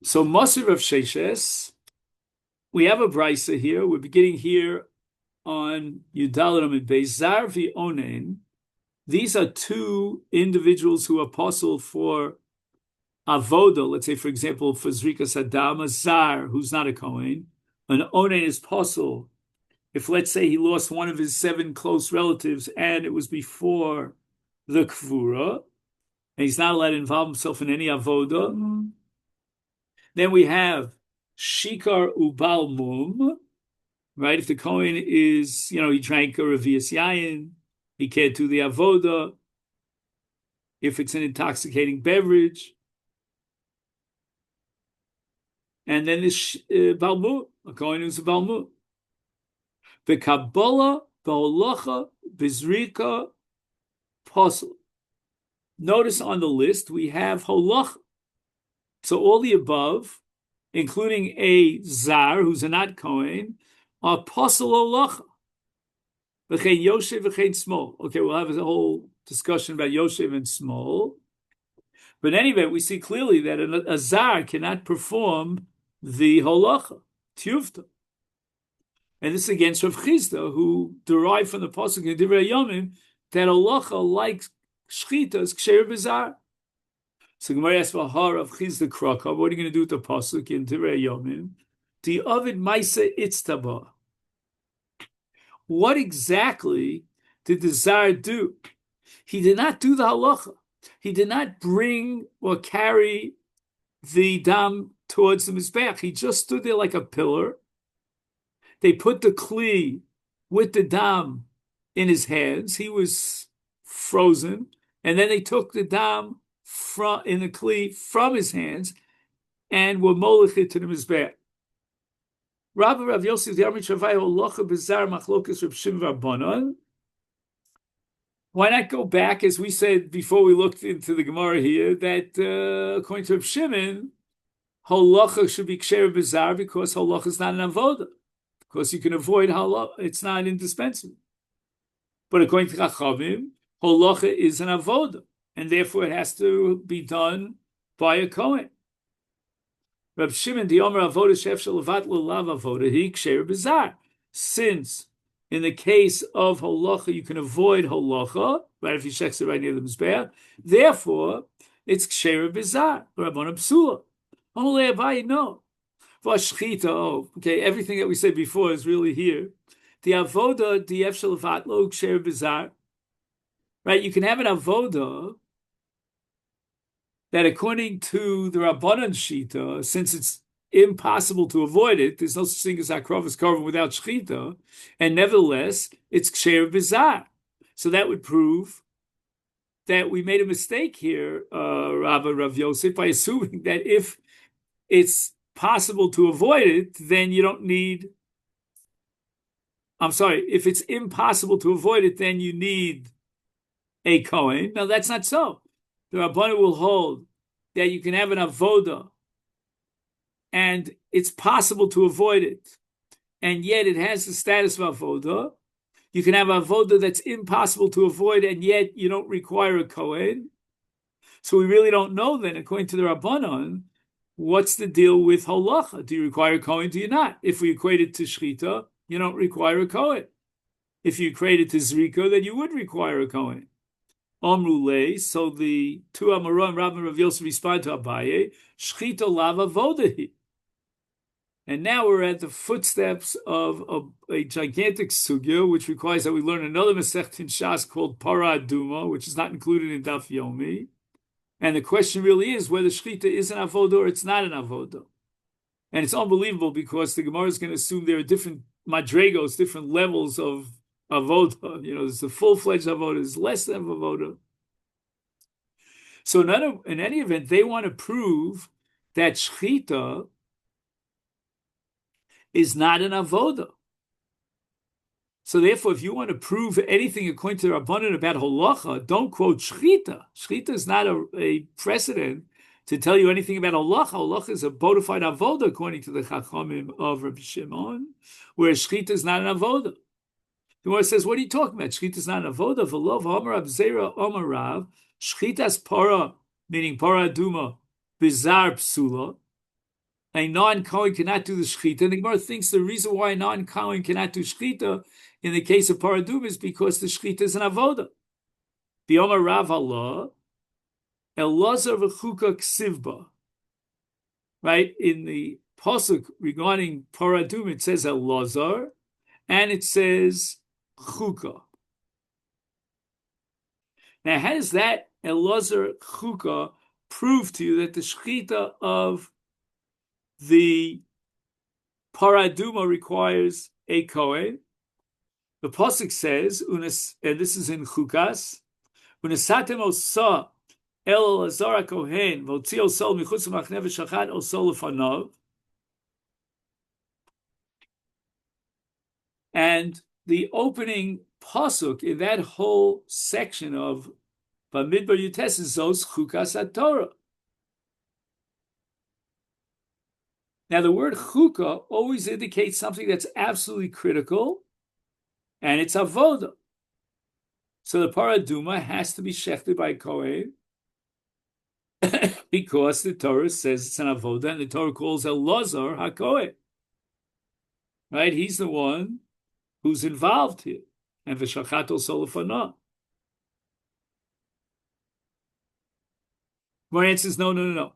So Masir of Mseches, we have a brisa here. We're beginning here on Yudalim and Bezar Onen. These are two individuals who are apostle for avoda. Let's say, for example, for Zrika Saddam, a Zar who's not a Kohen. An Onen is apostle. If, let's say, he lost one of his 7 close relatives and it was before the Kvura, and he's not allowed to involve himself in any avoda, then we have Shikar Ubal Mum, right? If the Kohen is, he drank a Revius Yayin, he can't do the avoda. If it's an intoxicating beverage, and then this Balmut, a Kohen who's a Balmut. The Kabbalah, Ba'olacha, Bizrika, Posel. Notice on the list we have Holacha. So all the above, including a Zar, who's a not Kohen, are Posel Holacha. V'chein Yoshev, v'chein Smol. Okay, we'll have a whole discussion about Yoshev and Smol. But in any event, we see clearly that a Zar cannot perform the Holacha, Tiyuvta. And this is against Rav Chisda, who derived from the pasuk in Divrei Yomim that halacha, like shchita, is ksher b'zar. So Gemara asks for Rav Chisda Kraka. What are you going to do with the pasuk in Divrei Yomim? Di Ovid Maisa Itztaba. What exactly did the Zar do? He did not do the halacha. He did not bring or carry the dam towards the mizbeach. He just stood there like a pillar. They put the kli with the dam in his hands. He was frozen. And then they took the dam in the kli from his hands and were molech it to the mizbeach. Rabbi Rav Yosef the Amrit Shavai Holacha Bizar Machlokas Reb Shimon Rabbanon. Why not go back, as we said before we looked into the Gemara here, that according to Reb Shimon, halacha should be ksher bizar because halacha is not an avoda. Because you can avoid halacha, it's not indispensable. But according to Chachamim, halacha is an avoda, and therefore it has to be done by a Kohen. Reb Shimon the Omer avoda shefshel levat lulav avoda he ksher bizar. Since in the case of halacha you can avoid halacha, right? If you check it right near the mizbeach, therefore it's ksher bizar. Rabbanan psula. Only Abaye no. Okay, everything that we said before is really here. The avoda dief shelavatlo ksher bizar. Right, you can have an avoda that, according to the Rabbanan Shita, since it's impossible to avoid it, there's no such thing as akrovas korban without shchita, and nevertheless, it's ksher bizar. So that would prove that we made a mistake here, Rabbi Rav Yosef, by assuming that if it's possible to avoid it, then you don't need. If it's impossible to avoid it, then you need a Kohen. Now that's not so. The Rabbanan will hold that you can have an avoda, and it's possible to avoid it, and yet it has the status of avoda. You can have avoda that's impossible to avoid, and yet you don't require a Kohen. So we really don't know then, according to the Rabbanan, what's the deal with halacha? Do you require a Kohen? Do you not? If we equate it to shchita, you don't require a Kohen. If you equate it to zrika, then you would require a Kohen. Omrule, so the two Amorim, Rabbi and Rav Yosef respond to Abaye, shchita lava vodahi. And now we're at the footsteps of a gigantic sugya, which requires that we learn another Mseches in Shas called Para Aduma, which is not included in Daf Yomi. And the question really is whether shchita is an avoda or it's not an avoda. And it's unbelievable because the Gemara is going to assume there are different madregos, different levels of avoda. There's the full-fledged avoda, there's less than avoda. So in any event, they want to prove that shchita is not an avoda. So therefore, if you want to prove anything according to the Rabbanan about halacha, don't quote shchita. Shchita is not a precedent to tell you anything about halacha. Halacha is a bona fide avoda according to the Chachamim of Rabbi Shimon, whereas shchita is not an avoda. The Gemara says, what are you talking about? Shchita is not an avoda. V'lov ha'omar abzera omarav shchitas para, meaning para aduma, bizar psula. a non-Kohen cannot do the shechita. And the Gemara thinks the reason why a non-Kohen cannot do shechita in the case of paradum is because the shechita is an avoda. B'yomar Rav Allah, Elazar v'chuka ksivba. Right? In the pasuk regarding paradum, it says Elazar, and it says chuka. Now, how does that Elazar chuka prove to you that the shechita of the paraduma requires a kohen? The pasuk says, and this is in Chukas, "Unesatem osa el Elazar kohen v'otzi osol michutz machne v'shachat osol lefanav." And the opening pasuk in that whole section of Bamidbar Yutes is Zos Chukas HaTorah. Now, the word chukah always indicates something that's absolutely critical, and it's avoda. So the paraduma has to be shechted by Kohen because the Torah says it's an avoda, and the Torah calls Elazar HaKohen. Right? He's the one who's involved here. And v'shachat also lefanah. My answer is no.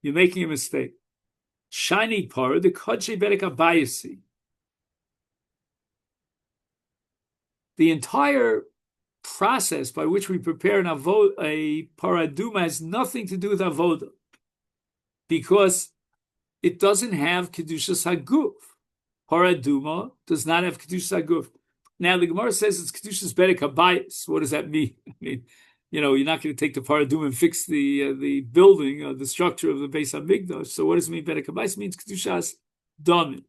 You're making a mistake. Shiny par, the Kodshei Bedek Abayasi. The entire process by which we prepare a paraduma has nothing to do with avoda, because it doesn't have kedushas haguf. Paraduma does not have kedushas haguf. Now the Gemara says it's kedushas Bedek Abayis. What does that mean? I mean, you're not going to take the paraduma and fix the building, the structure of the Beis Hamikdash. So what does it mean? Bedek Habayis means kedushas damin.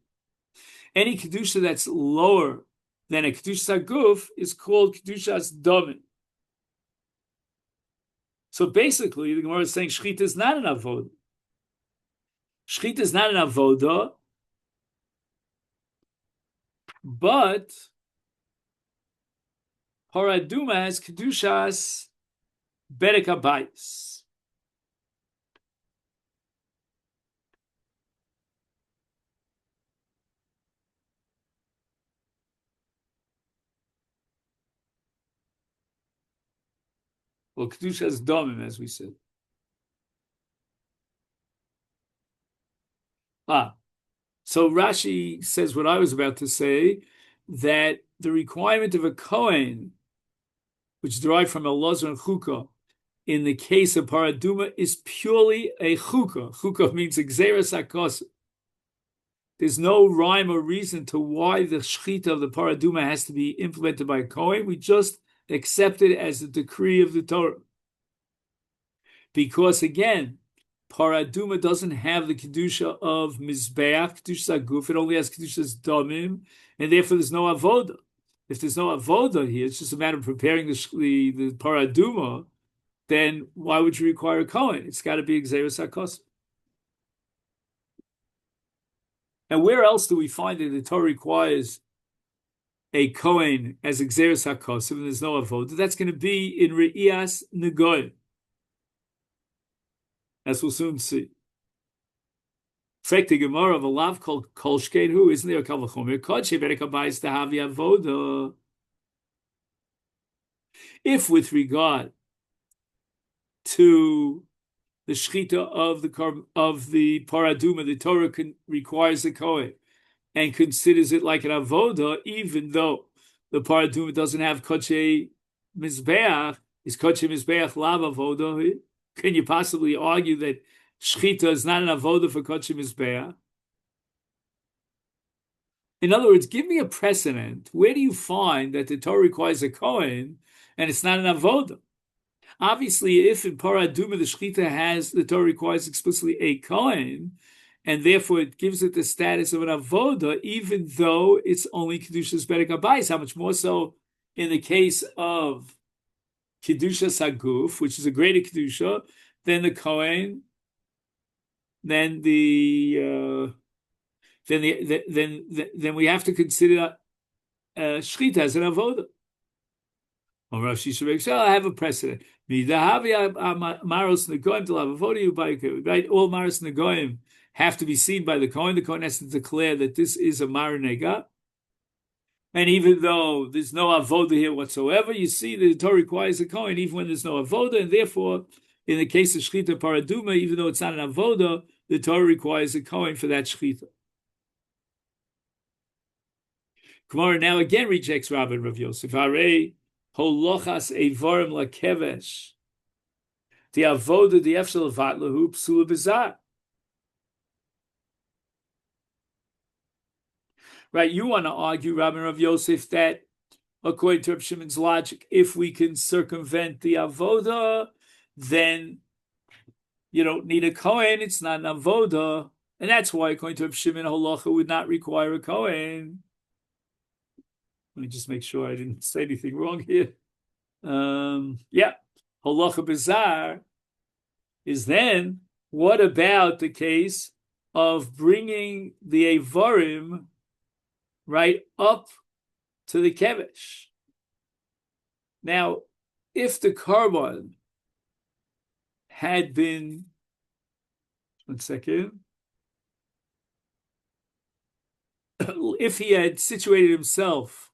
Any kedusha that's lower than a kedushas haguf is called kedushas damin. So basically, the Gemara is saying shechita is not an avoda. Shechita is not an avoda, but paraduma has kedushas Bedek Habayis. Well, kedusha is domim, as we said. So Rashi says what I was about to say, that the requirement of a kohen, which is derived from Elazar and Chukah, in the case of paraduma, is purely a chukah. Chukah means gzeras hakos. There's no rhyme or reason to why the shechita of the paraduma has to be implemented by a kohen. We just accept it as the decree of the Torah. Because again, paraduma doesn't have the kedusha of mizbeach, kedusha guf. It only has kedusha's damim, and therefore there's no avoda. If there's no avoda here, it's just a matter of preparing the paraduma. Then why would you require a kohen? It's got to be gzeras hakos. And where else do we find that the Torah requires a kohen as gzeras hakos? If there's no avoda, that's going to be in re'iyas negoim, as we'll soon see. Frek the Gemara of a lav called kolshkein, who isn't there a kavachomer? Kodshei Bedek Habayis to have avoda. If with regard to the shechita of the paraduma, the Torah requires the kohen and considers it like an avoda, even though the paraduma doesn't have kodshei mizbeach. Is kodshei mizbeach lav avoda? Can you possibly argue that shechita is not an avoda for kodshei mizbeach? In other words, give me a precedent. Where do you find that the Torah requires a kohen and it's not an avoda? Obviously, if in paraduma the shechita has, the Torah requires explicitly a kohen, and therefore it gives it the status of an avoda, even though it's only kedushas Bedek Habayis. How much more so in the case of kedushas haguf, which is a greater kedusha than the kohen, then we have to consider shechita as an avoda. Or Rashi Shabbat, I have a precedent. Right? All Maros Negoim have to be seen by the Kohen has to declare that this is a marinega. And even though there's no avoda here whatsoever, you see the Torah requires a Kohen even when there's no avoda, and therefore, in the case of shchita paraduma, even though it's not an avoda, the Torah requires a Kohen for that shchita. Gemara now again rejects Rabbi and Rav Yosef. Harei holochas evarim lakevesh. The avoda the efshel vatlahu psula bizar. Right, you want to argue, Rabbi and Rav Yosef, that according to Reb Shimon's logic, if we can circumvent the avoda, then you don't need a Kohen, it's not an avoda. And that's why, according to Reb Shimon, halacha would not require a Kohen. Let me just make sure I didn't say anything wrong here. Yeah, halacha bizar is then, what about the case of bringing the Avarim right up to the kevesh? Now, if the carbon had been, one second, if he had situated himself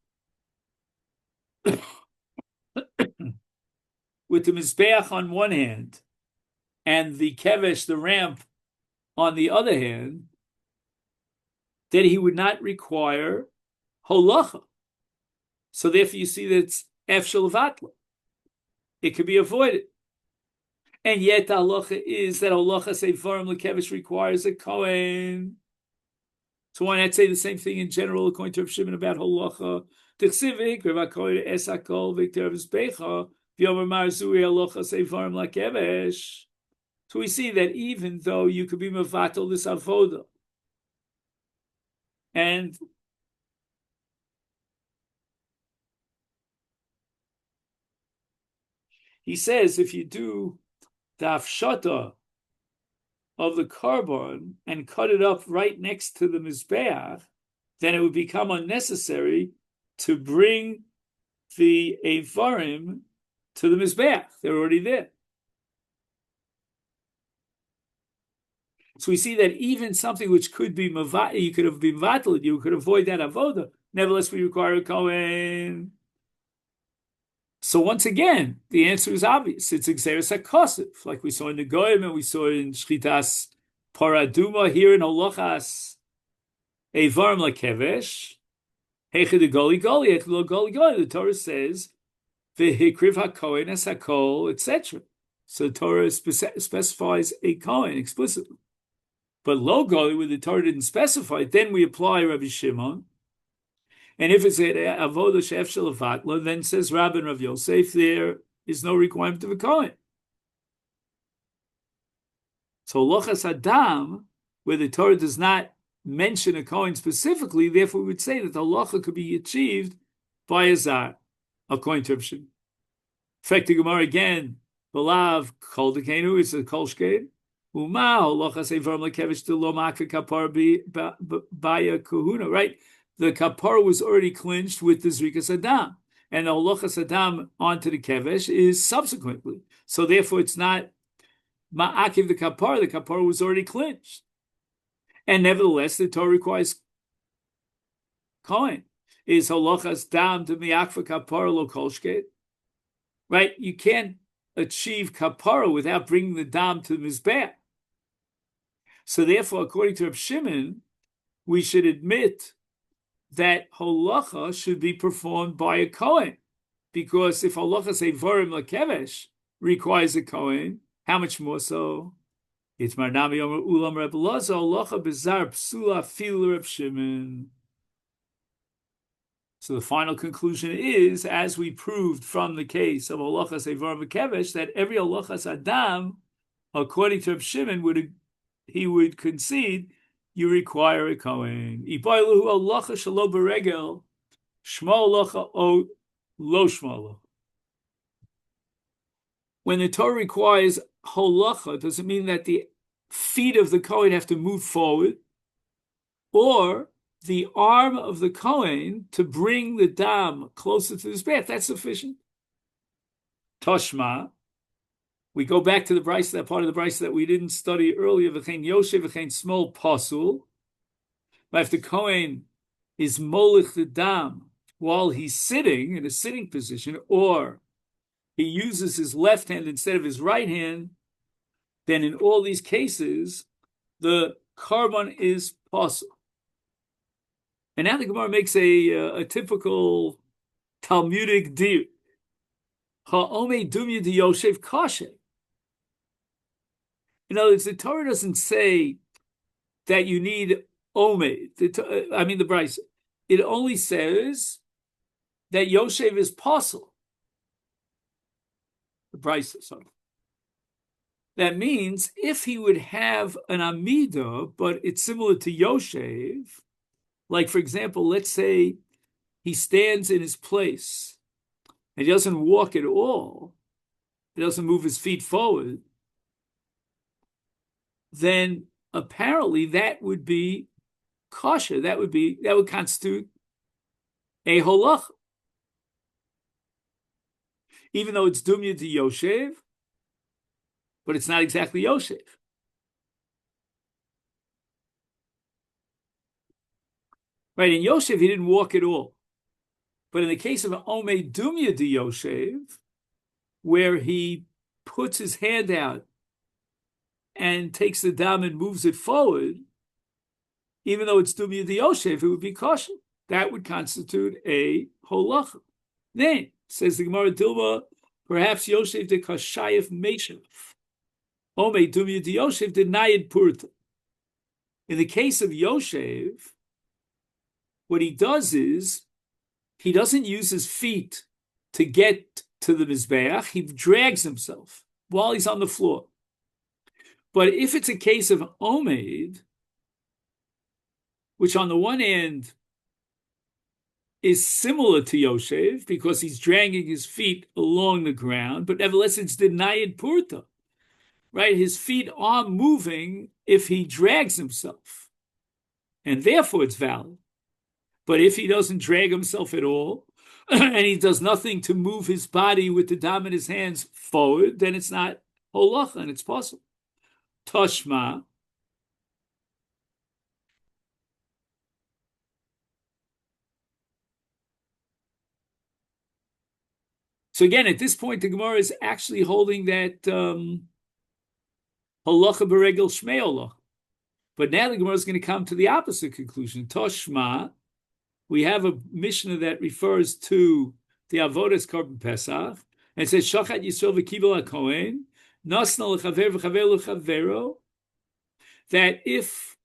with the mizbeach on one hand and the kevesh, the ramp, on the other hand, then he would not require holacha. So therefore you see that it's efshel vatla. It could be avoided. And yet the halacha is that holacha seivarim lekevish requires a kohen. So why not say the same thing in general according to Rav Shimon about holacha? T'chsivik Rav HaKohen es hakol v'kter v'zbecha v'yomer mar zui halacha seivarim lekevish. So we see that even though you could be mevatel this avoda, and he says if you do the afshata of the carbon and cut it up right next to the mizbeach, then it would become unnecessary to bring the avarim to the mizbeach. They're already there. So we see that even something which could be you could have been vatal, you could avoid that avoda. Nevertheless, we require a kohen. So once again, the answer is obvious. It's exeris hakosif, like we saw in the Goyim and we saw in shchitas paraduma, here in holochas evarim lakevesh. Heichid goli goli, heichid goli goli. The Torah says v'hikriv hakohen es hakol, etc. So the Torah specifies a kohen explicitly. But lo goli, where the Torah didn't specify, then we apply Rabbi Shimon. And if it's an avodah she'efshel vatla, then says Rabbi and Rav Yosef, there is no requirement of a kohen. So lochas adam, where the Torah does not mention a kohen specifically, therefore we would say that the halacha could be achieved by a zar, according to Rav Shimon. In fact, the Gemara again, b'lav kol dekenu, it's a kol shkein. Uma holochas evarim lekevish to lo makve kapar baya kahuna, right? The kapara was already clinched with the zrikas adam, and the holochas adam onto the kevesh is subsequently. So therefore, it's not ma'akiv the kapara. The kapara was already clinched, and nevertheless, the Torah requires kohen. Is holochas dam to mi'akva kapara lo kolshket? Right? You can't achieve kapara without bringing the dam to the mizbeach. So therefore, according to Reb Shimon, we should admit that holacha should be performed by a kohen, because if holacha evarim lakevesh requires a kohen, how much more so? It's marnami omer ulam Reb Elazar holacha bizar psula fil Reb Shimon. So the final conclusion is, as we proved from the case of holacha evarim lakevesh, that every holacha adam, according to Reb Shimon, would concede you require a kohen. When the Torah requires holacha, does it mean that the feet of the kohen have to move forward, or the arm of the kohen to bring the dam closer to his bath? That's sufficient. Toshma, We go back to the Brisa, that part of the Brisa that we didn't study earlier. V'chein Yoshev, v'chein small pasul. If the Kohen is molich the dam while he's sitting in a sitting position, or he uses his left hand instead of his right hand, then in all these cases, the carbon is pasul. And now the Gemara makes a typical Talmudic dir. Ha'omei dumya di Yoshev kashe. In other words, the Torah doesn't say that you need omei. The Brisa. It only says that Yoshev is pasul. The Brisa, sorry. That means if he would have an amida, but it's similar to Yoshev, like for example, let's say he stands in his place and he doesn't walk at all, he doesn't move his feet forward, then apparently that would be kosher. That would constitute a holach. Even though it's dumya to Yoshev, but it's not exactly Yoshev. Right, in Yoshev, he didn't walk at all. But in the case of Omei Dumya de Yoshev, where he puts his hand out and takes the dam and moves it forward, even though it's Dumya de Yoshev, it would be kosher. That would constitute a holacha. Then, says the Gemara Dilma, perhaps Yoshev de Kashayef Meshav. Omei Dumya de Yoshev de Nayid Purta. In the case of Yoshev, what he does is he doesn't use his feet to get to the Mizbeach. He drags himself while he's on the floor. But if it's a case of Omeid, which on the one hand is similar to Yoshev because he's dragging his feet along the ground, but nevertheless it's denied Purta, right? His feet are moving if he drags himself, and therefore it's valid. But if he doesn't drag himself at all, and he does nothing to move his body with the dam in his hands forward, then it's not holacha, and it's possible. Toshma. So again, at this point, the Gemara is actually holding that halacha beregel shmei halacha. But now the Gemara is going to come to the opposite conclusion. Toshma. We have a Mishnah that refers to the Avodas Korban Pesach, and it says, Shachat Yisrael v'kibel HaKohen, Nasna l'chaver v'chaver l'chavero, that if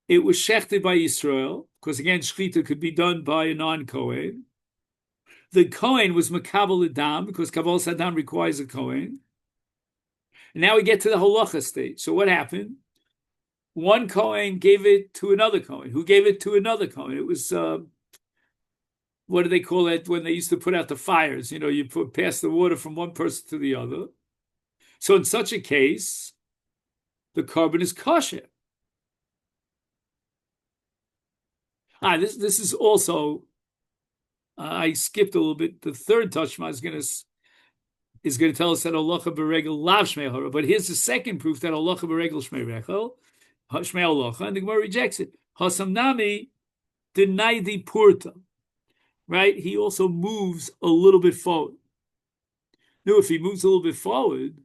it was shechted by Yisrael, because again, Shechita could be done by a non-Kohen, the Kohen was Makabel Adam, because Kabbalah Saddam requires a Kohen. And now we get to the halacha stage. So what happened? One Kohen gave it to another Kohen, who gave it to another Kohen. It was, what do they call it when they used to put out the fires? You know, you pass the water from one person to the other. So in such a case, the carbon is kosher. This is also, I skipped a little bit. The third Tashma is going to tell us that halacha beregel lav shmei hara. But here's the second proof that halacha beregel shmei rechel. And the Gemara rejects it. Hasamnami denied the purta, right? He also moves a little bit forward. Now, if he moves a little bit forward,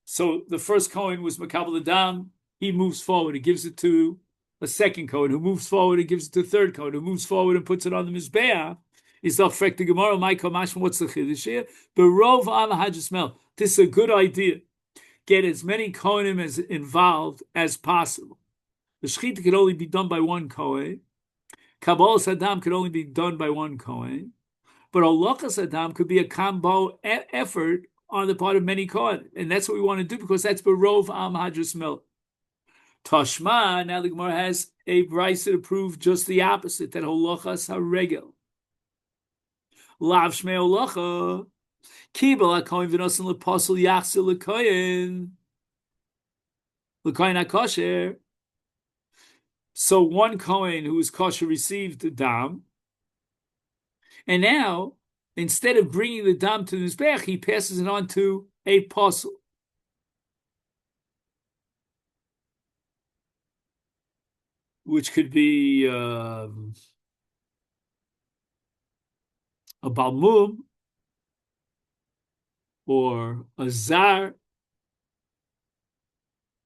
so the first Kohen was Makabel Adam, he moves forward, he gives it to a second Kohen, who moves forward and gives it to a third Kohen, who moves forward and puts it on the Mizbeah. Is the Frek the Gemara, my Kamash, what's the Chiddush here? Berov al Hajismel. This is a good idea. Get as many Kohanim as involved as possible. The Shechita could only be done by one Kohen. Kabbalah Saddam could only be done by one Kohen. But Halacha Saddam could be a combo effort on the part of many Kohen. And that's what we want to do because that's Berov Am Hadras Mel. Tashma, now the Gemara has a brisa to prove just the opposite, that Halachas HaRegel. Lav Shmei Halacha. Kibel HaKohen v'nosen le'posel yachzil l'kohen HaKosher. So one Kohen who was kosher received the dam, and now instead of bringing the dam to the Mizbeach, he passes it on to a puzzle, which could be a balmum or a zar,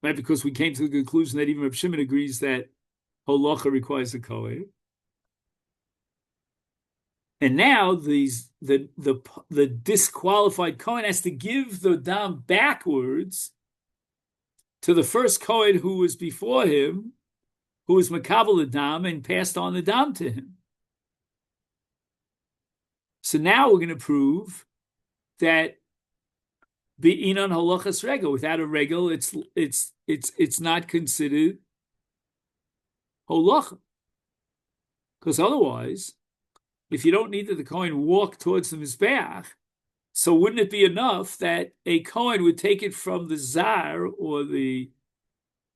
right? Because we came to the conclusion that even Reb Shimon agrees that holacha requires a kohen. And now the disqualified kohen has to give the dam backwards to the first kohen who was before him, who was makabel the dam and passed on the dam to him. So now we're going to prove that be'inan halachas regel, without a regel, it's not considered holacha, because otherwise, if you don't need that the kohen walk towards the mizbeach, so wouldn't it be enough that a kohen would take it from the zar or the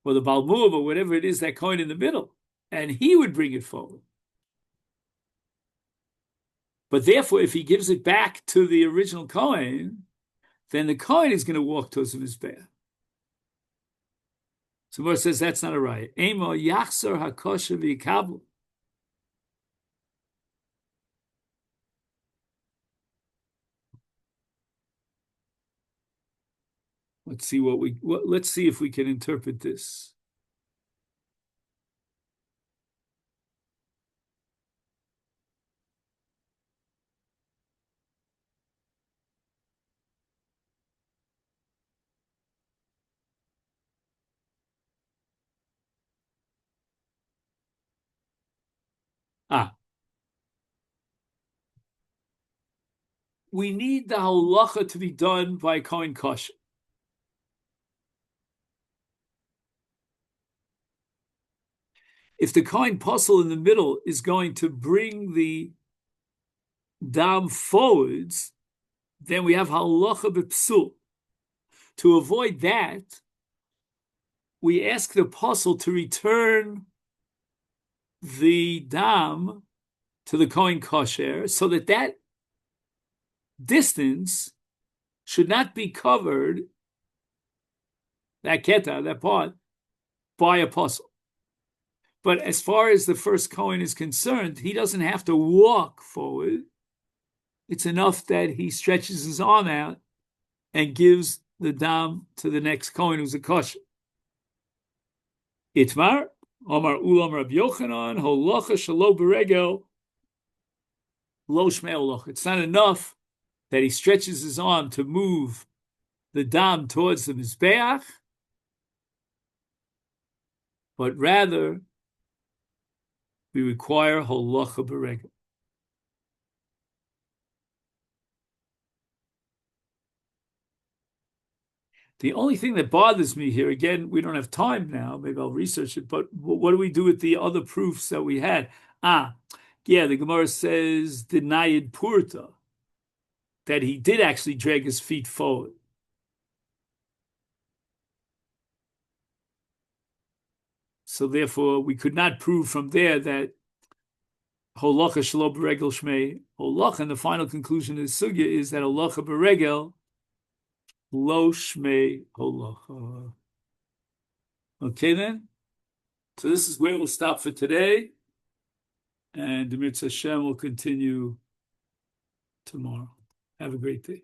balmum or whatever it is, that kohen in the middle, and he would bring it forward. But therefore, if he gives it back to the original kohen, then the kohen is going to walk towards the mizbeach. So Mor says that's not a right. Emo yachzor hakosher v'yikabel. Let's see if we can interpret this. We need the halacha to be done by kohen kosher. If the kohen posel in the middle is going to bring the dam forwards, then we have halacha b'psul. To avoid that, we ask the posel to return the dam to the kohen kosher, so that distance should not be covered, that keta, that part, by a posel. But as far as the first kohen is concerned, he doesn't have to walk forward. It's enough that he stretches his arm out and gives the dam to the next kohen who's a kosher. Itmar, Omar Ulam Rab Yochanan, holacha shalo beregel, lo shmei holacha. It's not enough that he stretches his arm to move the dam towards the mizbeach, but rather we require holacha beregel. The only thing that bothers me here, again, we don't have time now, maybe I'll research it, but what do we do with the other proofs that we had? The Gemara says, denied purta, that he did actually drag his feet forward. So therefore, we could not prove from there that holacha shelo beregel shmei holacha, and the final conclusion of the sugya is that holacha beregel lo shmei holacha. Okay then? So this is where we'll stop for today, and the Mitzvah Hashem will continue tomorrow. Have a great day.